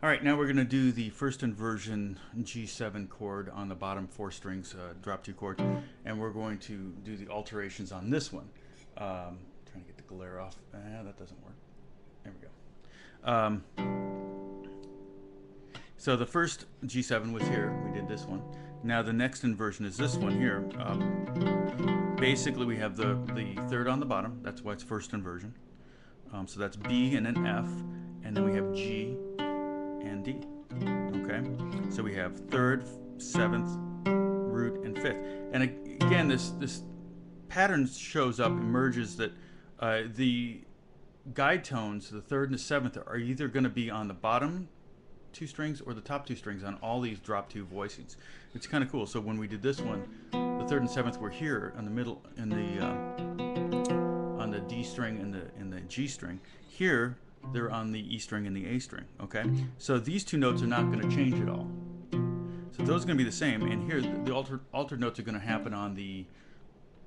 All right, now we're going to do the first inversion G7 chord on the bottom four strings, drop two chord, and we're going to do the alterations on this one. Trying to get the glare off. That doesn't work. There we go. So the first G7 was here. We did this one. Now the next inversion is this one here. Basically, we have the third on the bottom. That's why it's first inversion. So that's B and then F, and then we have G and D. Okay, so we have third, seventh, root, and fifth. And again, this pattern shows up, emerges that the guide tones, the third and the seventh, are either going to be on the bottom two strings or the top two strings on all these drop two voicings. It's kind of cool. So when we did this one, the third and seventh were here in the middle, in the on the D string and the G string. Here they're on the E string and the A string. Okay, so these two notes are not going to change at all. So those are going to be the same. And here the altered notes are going to happen on the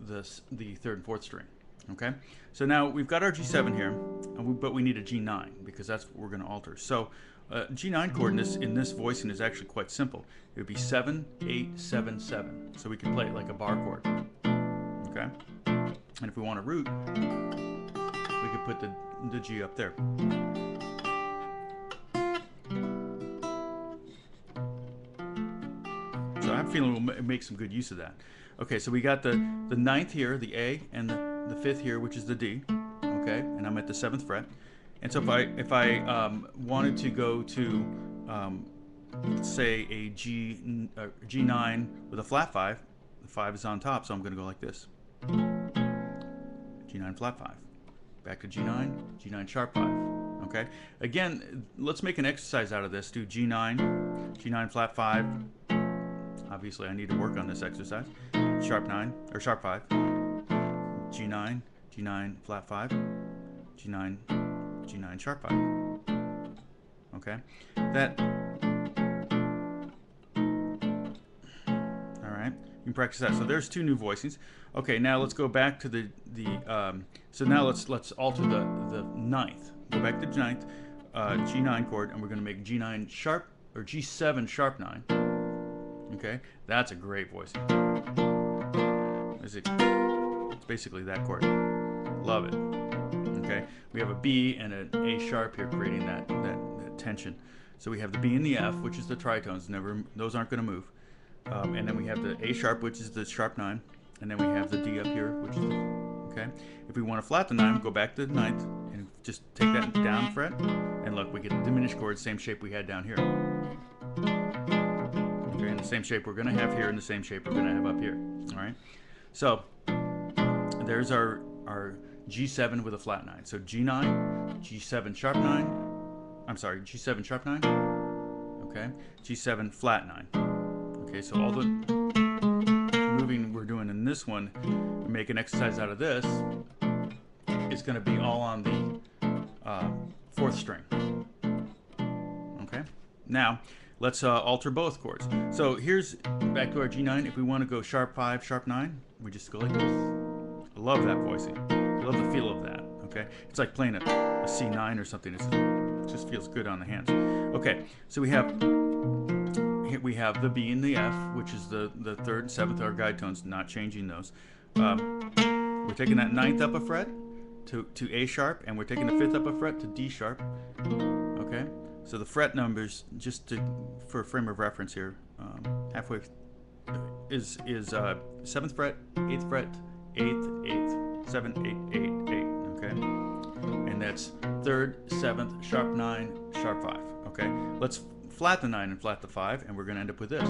third and fourth string. Okay, so now we've got our G7 here, but we need a G9 because that's what we're going to alter. So G9 chord in this voicing is actually quite simple. It would be 7, 8, 7, 7. So we can play it like a bar chord. Okay, and if we want a root, we could put the G up there. So I have a feeling we'll make some good use of that. Okay, so we got the ninth here, the A, and the fifth here, which is the D. Okay, and I'm at the 7th fret. And so if I wanted to go to say a G9 with a flat 5, the 5 is on top, so I'm going to go like this. G9 flat 5. Back to G9, G9 sharp 5. Okay. Again, let's make an exercise out of this. Do G9, G9 flat 5. Obviously, I need to work on this exercise. Sharp 9 or sharp 5. G9, G9 flat 5. G9, G9 sharp 5. Okay. That. All right. You can practice that. So there's two new voicings. Okay. Now let's go back to so now let's alter the ninth. Go back to the ninth, G9 chord, and we're going to make G9 sharp or G7 sharp 9. Okay. That's a great voicing. It's basically that chord. Love it. Okay, we have a B and an A sharp here creating that tension. So we have the B and the F, which is the tritones. Those aren't going to move. And then we have the A sharp, which is the sharp 9, and then we have the D up here, which is the okay. If we want to flat the 9, go back to the 9th and just take that down fret, and look, we get the diminished chord, same shape we had down here. Okay, and the same shape we're going to have here, and the same shape we're going to have up here. All right. So there's our G7 with a flat 9. So G9, G7 sharp 9. I'm sorry, G7 sharp 9. Okay, G7 flat 9. Okay, so all the moving we're doing in this one, we make an exercise out of this, is going to be all on the 4th string. Okay, now let's alter both chords. So here's back to our G9. If we want to go sharp 5, sharp 9, we just go like this. I love that voicing. I love the feel of that. Okay, it's like playing a C9 or something. It just feels good on the hands. Okay, so we have the B and the F, which is the 3rd and 7th, our guide tones, not changing those. We're taking that 9th up a fret to A sharp, and we're taking the 5th up a fret to D sharp. Okay, so the fret numbers, just for a frame of reference here, halfway is 7th fret, 8th fret, 8th, 8th, 7th, 8th, 8th, 8th, okay? And that's 3rd, 7th, sharp 9, sharp 5, okay? Let's flat the 9 and flat the 5, and we're going to end up with this.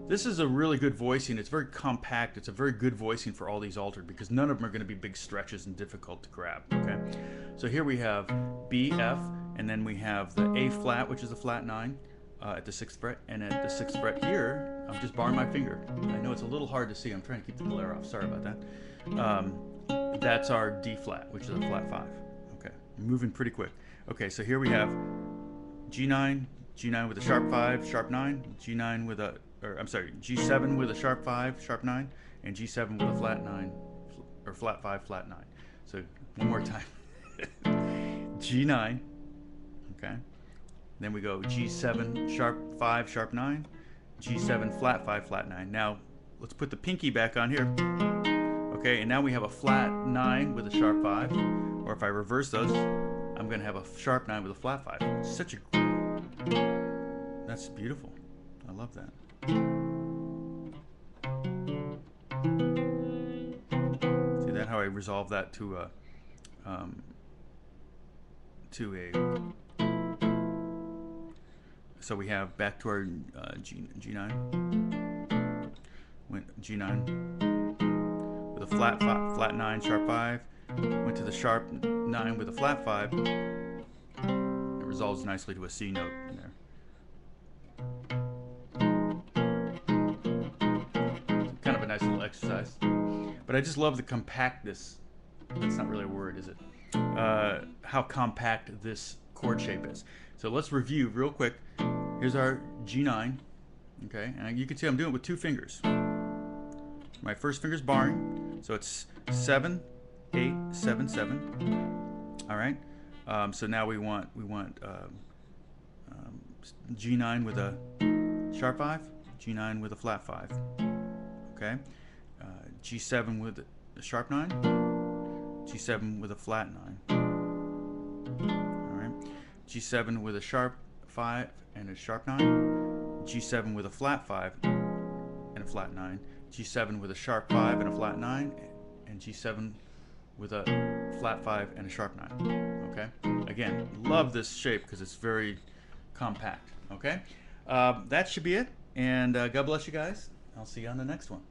This is a really good voicing. It's very compact. It's a very good voicing for all these altered because none of them are going to be big stretches and difficult to grab, okay? So here we have B, F, and then we have the A flat, which is a flat 9 at the 6th fret, and at the 6th fret here, I'm just barring my finger. I know it's a little hard to see. I'm trying to keep the glare off. Sorry about that. That's our D flat, which is a flat 5. Okay, moving pretty quick. Okay, so here we have G9, G9 with a sharp 5, sharp 9, G9 with a, G7 with a sharp 5, sharp 9, and G7 with a flat 9, or flat 5, flat 9. So one more time. G9, okay, Then we go G7, sharp 5, sharp 9, G7, flat 5, flat 9. Now, let's put the pinky back on here. Okay, and now we have a flat 9 with a sharp 5. Or if I reverse those, I'm going to have a sharp 9 with a flat 5. Such a... That's beautiful. I love that. See that? How I resolve that to a... So we have back to our G9. Went G9 with a flat 9, sharp 5. Went to the sharp 9 with a flat 5. It resolves nicely to a C note in there. Kind of a nice little exercise. But I just love the compactness. That's not really a word, is it? How compact this chord shape is. So let's review real quick. Here's our G9. Okay, and you can see I'm doing it with 2 fingers. My first finger's barring, so it's 7, 8, 7, 7. All right. So now we want G9 with a sharp 5, G9 with a flat 5. Okay. G7 with a sharp 9, G7 with a flat 9. All right. G7 with a sharp 5 and a sharp 9, G7 with a flat 5 and a flat 9, G7 with a sharp 5 and a flat 9, and G7 with a flat 5 and a sharp 9. Okay? Again, love this shape because it's very compact. Okay? That should be it, and God bless you guys. I'll see you on the next one.